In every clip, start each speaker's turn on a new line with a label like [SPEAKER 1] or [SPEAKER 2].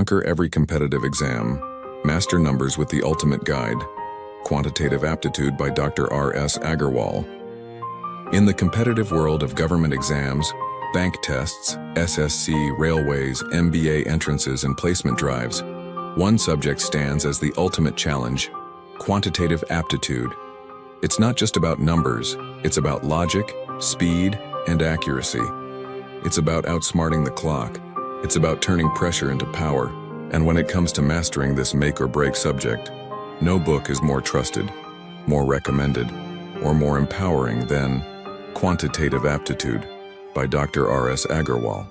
[SPEAKER 1] Conquer every competitive exam. Master numbers with the ultimate guide. Quantitative Aptitude by Dr. R.S. Aggarwal. In the competitive world of government exams, bank tests, SSC, railways, MBA entrances, and placement drives, one subject stands as the ultimate challenge: quantitative aptitude. It's not just about numbers, it's about logic, speed, and accuracy. It's about outsmarting the clock. It's about turning pressure into power. And when it comes to mastering this make-or-break subject, no book is more trusted, more recommended, or more empowering than Quantitative Aptitude by Dr. R.S. Aggarwal.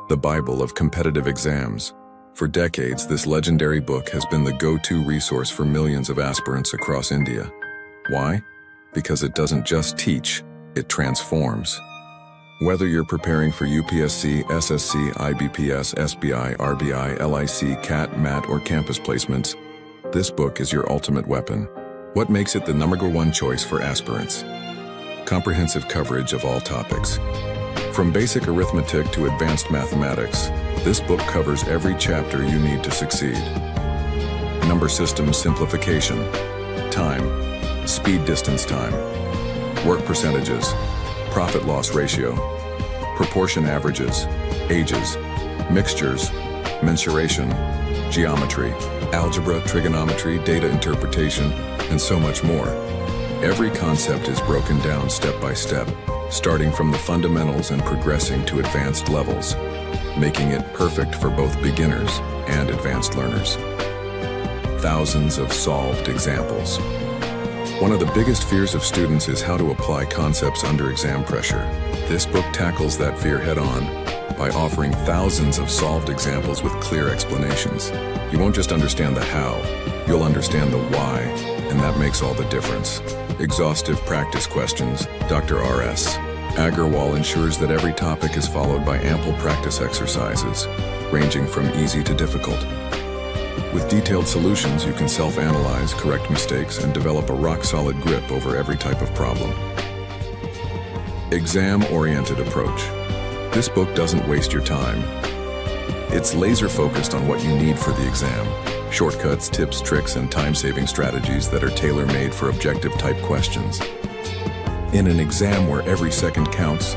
[SPEAKER 1] The Bible of competitive exams. For decades, this legendary book has been the go-to resource for millions of aspirants across India. Why? Because it doesn't just teach, it transforms. Whether you're preparing for UPSC, SSC, IBPS, SBI, RBI, LIC, CAT, MAT, or campus placements, this book is your ultimate weapon. What makes it the #1 choice for aspirants? Comprehensive coverage of all topics. From basic arithmetic to advanced mathematics, this book covers every chapter you need to succeed. Number system simplification, time, speed distance time, work percentages, profit-loss ratio, proportion averages, ages, mixtures, mensuration, geometry, algebra, trigonometry, data interpretation, and so much more. Every concept is broken down step by step, starting from the fundamentals and progressing to advanced levels, making it perfect for both beginners and advanced learners. Thousands of solved examples. One of the biggest fears of students is how to apply concepts under exam pressure. This book tackles that fear head-on by offering thousands of solved examples with clear explanations. You won't just understand the how, you'll understand the why, and that makes all the difference. Exhaustive practice questions. Dr. R.S. Aggarwal ensures that every topic is followed by ample practice exercises, ranging from easy to difficult. With detailed solutions, you can self-analyze, correct mistakes, and develop a rock-solid grip over every type of problem. Exam-oriented approach. This book doesn't waste your time. It's laser-focused on what you need for the exam. Shortcuts, tips, tricks, and time-saving strategies that are tailor-made for objective-type questions. In an exam where every second counts,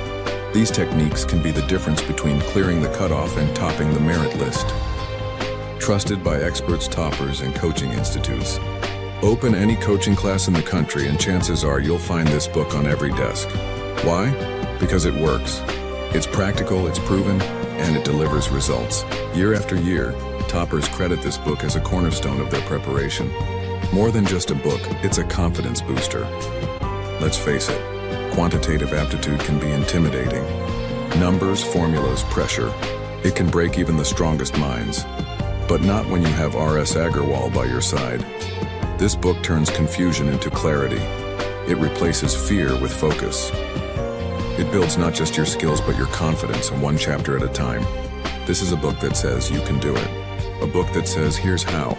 [SPEAKER 1] these techniques can be the difference between clearing the cutoff and topping the merit list. Trusted by experts, toppers, and coaching institutes. Open any coaching class in the country and chances are you'll find this book on every desk. Why? Because it works. It's practical, it's proven, and it delivers results. Year after year, toppers credit this book as a cornerstone of their preparation. More than just a book, it's a confidence booster. Let's face it, quantitative aptitude can be intimidating. Numbers, formulas, pressure. It can break even the strongest minds. But not when you have R.S. Aggarwal by your side. This book turns confusion into clarity. It replaces fear with focus. It builds not just your skills but your confidence, one chapter at a time. This is a book that says you can do it. A book that says here's how.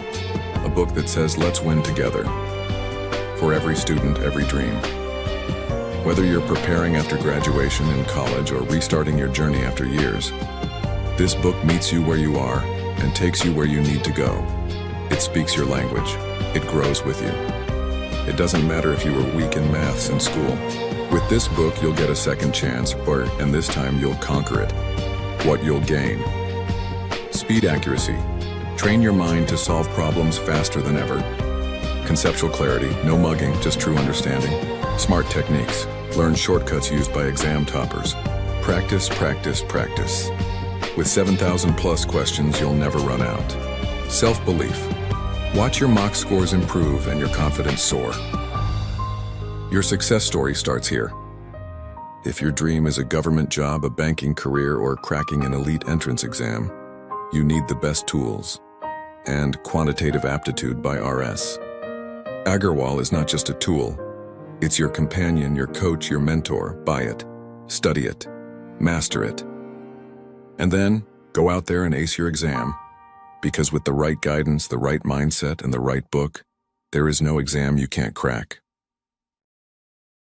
[SPEAKER 1] A book that says let's win together. For every student, every dream. Whether you're preparing after graduation in college or restarting your journey after years, this book meets you where you are and takes you where you need to go. It speaks your language. It grows with you. It doesn't matter if you were weak in maths in school. With this book, you'll get a second chance, and this time you'll conquer it. What you'll gain. Speed accuracy. Train your mind to solve problems faster than ever. Conceptual clarity, no mugging, just true understanding. Smart techniques. Learn shortcuts used by exam toppers. Practice, practice, practice. With 7,000 plus questions, you'll never run out. Self-belief. Watch your mock scores improve and your confidence soar. Your success story starts here. If your dream is a government job, a banking career, or cracking an elite entrance exam, you need the best tools. And Quantitative Aptitude by R.S. Aggarwal is not just a tool. It's your companion, your coach, your mentor. Buy it. Study it. Master it. And then, go out there and ace your exam. Because with the right guidance, the right mindset, and the right book, there is no exam you can't crack.